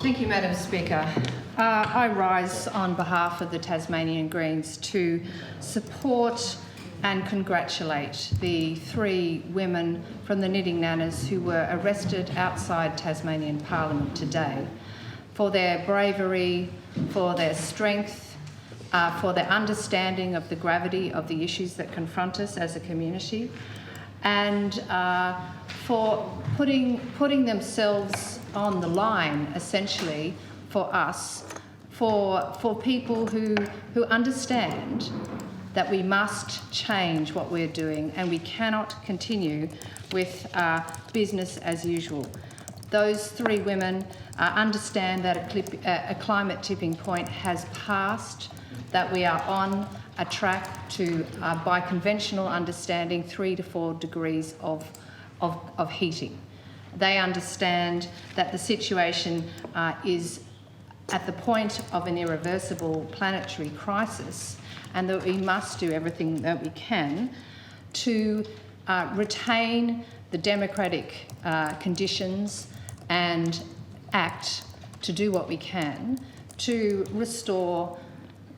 Thank you, Madam Speaker. I rise on behalf of the Tasmanian Greens to support and congratulate the 3 women from the Knitting Nannas who were arrested outside Tasmanian Parliament today for their bravery, for their strength, for their understanding of the gravity of the issues that confront us as a community, and for putting themselves on the line, essentially, for us, for people who understand that we must change what we're doing and we cannot continue with business as usual. Those 3 women understand that a climate tipping point has passed, that we are on a track to, by conventional understanding, 3 to 4 degrees of heating. They understand that the situation is at the point of an irreversible planetary crisis, and that we must do everything that we can to retain the democratic conditions and act to do what we can to restore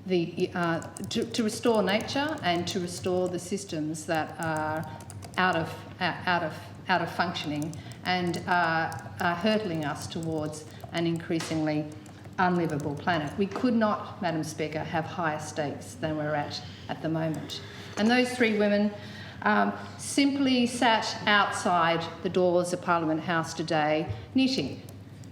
to restore nature and to restore the systems that are out of functioning and are hurtling us towards an increasingly unlivable planet. We could not, Madam Speaker, have higher stakes than we're at the moment. And those 3 women simply sat outside the doors of Parliament House today knitting.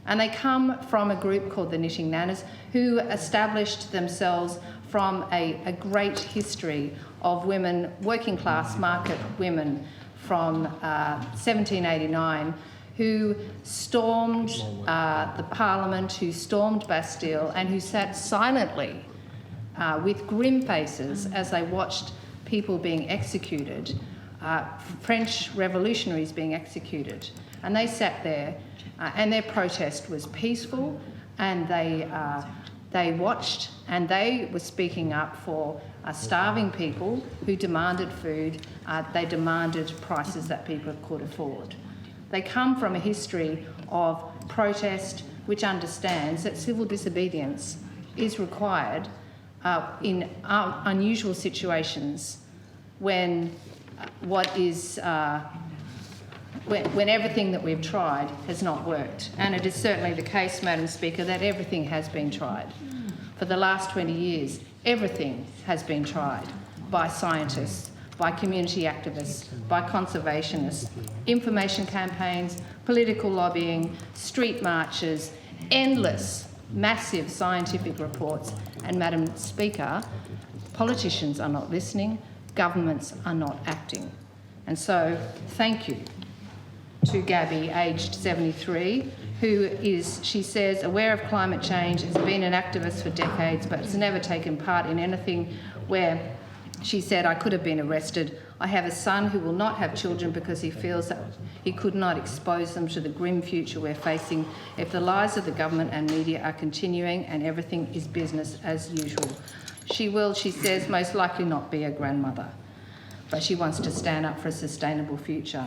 And they come from a group called the Knitting Nannas, who established themselves from a great history of women, working class market women from 1789, who stormed the Parliament, who stormed Bastille, and who sat silently with grim faces as they watched people being executed, French revolutionaries being executed. And they sat there, and their protest was peaceful, and they watched, and they were speaking up for starving people who demanded food. They demanded prices that people could afford. They come from a history of protest which understands that civil disobedience is required in unusual situations when when everything that we've tried has not worked. And it is certainly the case, Madam Speaker, that everything has been tried. For the last 20 years, everything has been tried by scientists, by community activists, by conservationists, information campaigns, political lobbying, street marches, endless, massive scientific reports. And Madam Speaker, politicians are not listening, governments are not acting. And so, thank you to Gabby, aged 73, who is, she says, aware of climate change, has been an activist for decades, but has never taken part in anything where she said, I could have been arrested. I have a son who will not have children because he feels that he could not expose them to the grim future we're facing if the lies of the government and media are continuing and everything is business as usual. She will, she says, most likely not be a grandmother, but she wants to stand up for a sustainable future.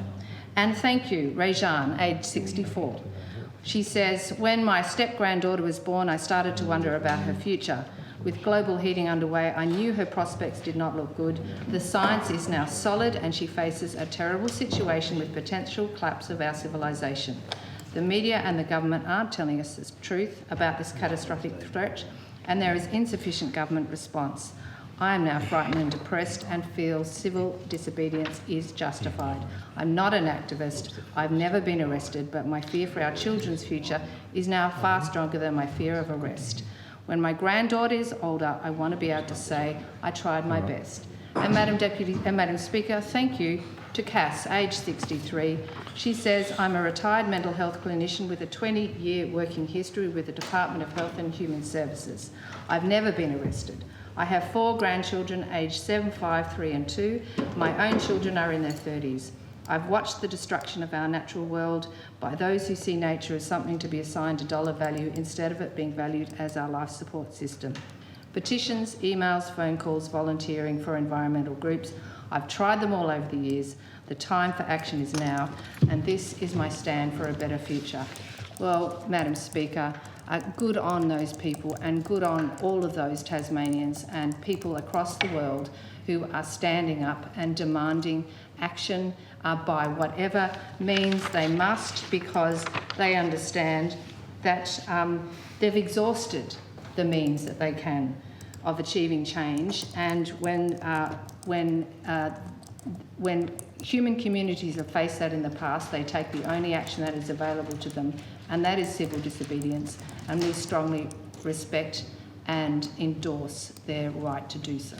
And thank you, Rejan, aged 64. She says, when my step-granddaughter was born, I started to wonder about her future. With global heating underway, I knew her prospects did not look good. The science is now solid and she faces a terrible situation with potential collapse of our civilisation. The media and the government aren't telling us the truth about this catastrophic threat, and there is insufficient government response. I am now frightened and depressed and feel civil disobedience is justified. I'm not an activist. I've never been arrested, but my fear for our children's future is now far stronger than my fear of arrest. When my granddaughter is older, I want to be able to say, I tried my best. And Madam Speaker, thank you to Cass, aged 63. She says, I'm a retired mental health clinician with a 20-year working history with the Department of Health and Human Services. I've never been arrested. I have 4 grandchildren aged 7, 5, 3 and 2. My own children are in their 30s. I've watched the destruction of our natural world by those who see nature as something to be assigned a dollar value instead of it being valued as our life support system. Petitions, emails, phone calls, volunteering for environmental groups. I've tried them all over the years. The time for action is now, and this is my stand for a better future. Well, Madam Speaker, good on those people and good on all of those Tasmanians and people across the world who are standing up and demanding action by whatever means they must, because they understand that they've exhausted the means that they can of achieving change. And when human communities have faced that in the past, they take the only action that is available to them, and that is civil disobedience, and we strongly respect and endorse their right to do so.